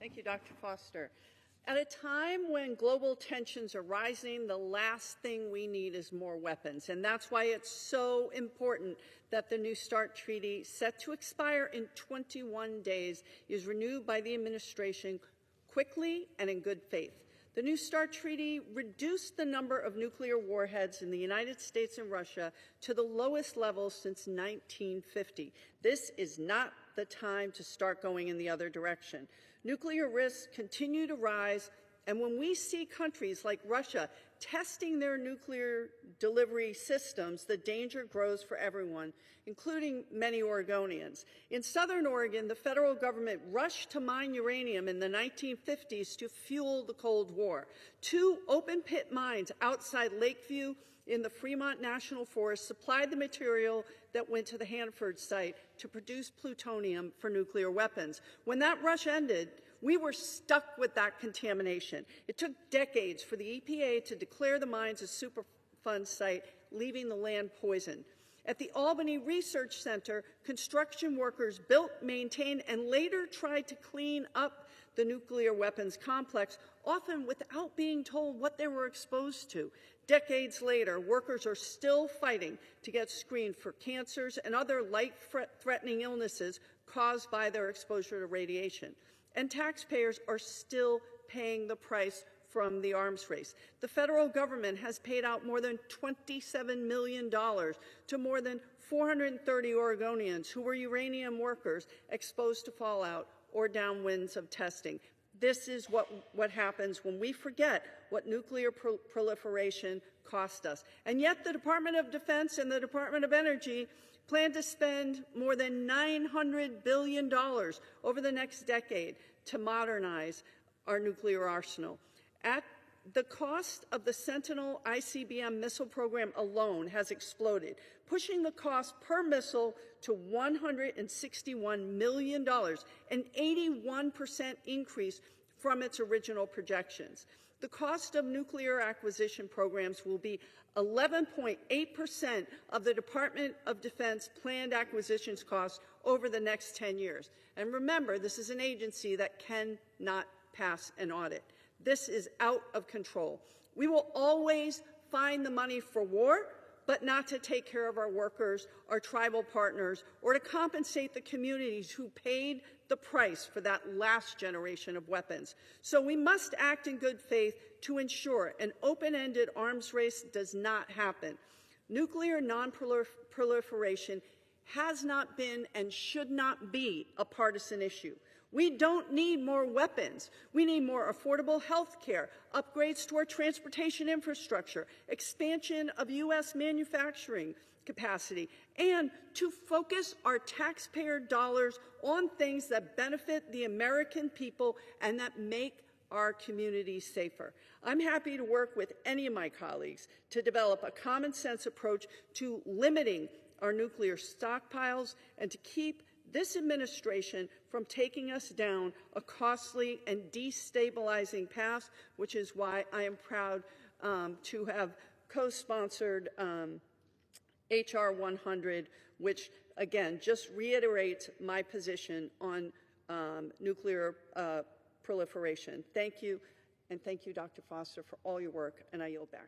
Thank you, Dr. Foster. At a time when global tensions are rising, the last thing we need is more weapons. And that's why it's so important that the New START treaty, set to expire in 21 days, is renewed by the administration quickly and in good faith. The New START treaty reduced the number of nuclear warheads in the United States and Russia to the lowest level since 1950. This is not the time to start going in the other direction. Nuclear risks continue to rise, and when we see countries like Russia testing their nuclear delivery systems, the danger grows for everyone, including many Oregonians. In Southern Oregon, the federal government rushed to mine uranium in the 1950s to fuel the Cold War. 2 open-pit mines outside Lakeview in the Fremont National Forest supplied the material that went to the Hanford site to produce plutonium for nuclear weapons. When that rush ended, we were stuck with that contamination. It took decades for the EPA to declare the mines a Superfund site, leaving the land poisoned. At the Albany Research Center, construction workers built, maintained, and later tried to clean up the nuclear weapons complex, often without being told what they were exposed to. Decades later, workers are still fighting to get screened for cancers and other life-threatening illnesses caused by their exposure to radiation. And taxpayers are still paying the price from the arms race. The federal government has paid out more than $27 million to more than 430 Oregonians who were uranium workers exposed to fallout or downwinds of testing. This is what happens when we forget what nuclear proliferation cost us. And yet the Department of Defense and the Department of Energy plan to spend more than $900 billion over the next decade to modernize our nuclear arsenal. At the cost of the Sentinel ICBM missile program alone has exploded, pushing the cost per missile to $161 million, an 81% increase from its original projections. The cost of nuclear acquisition programs will be 11.8% of the Department of Defense planned acquisitions costs over the next 10 years. And remember, this is an agency that cannot pass an audit. This is out of control. We will always find the money for war, but not to take care of our workers, our tribal partners, or to compensate the communities who paid the price for that last generation of weapons. So we must act in good faith to ensure an open-ended arms race does not happen. Nuclear non-proliferation has not been and should not be a partisan issue. We don't need more weapons. We need more affordable health care, upgrades to our transportation infrastructure, expansion of U.S. manufacturing capacity, and to focus our taxpayer dollars on things that benefit the American people and that make our communities safer. I'm happy to work with any of my colleagues to develop a common sense approach to limiting our nuclear stockpiles and to keep this administration from taking us down a costly and destabilizing path, which is why I am proud to have co-sponsored H.R. 100, which, again, just reiterates my position on nuclear proliferation. Thank you, and thank you, Dr. Foster, for all your work, and I yield back.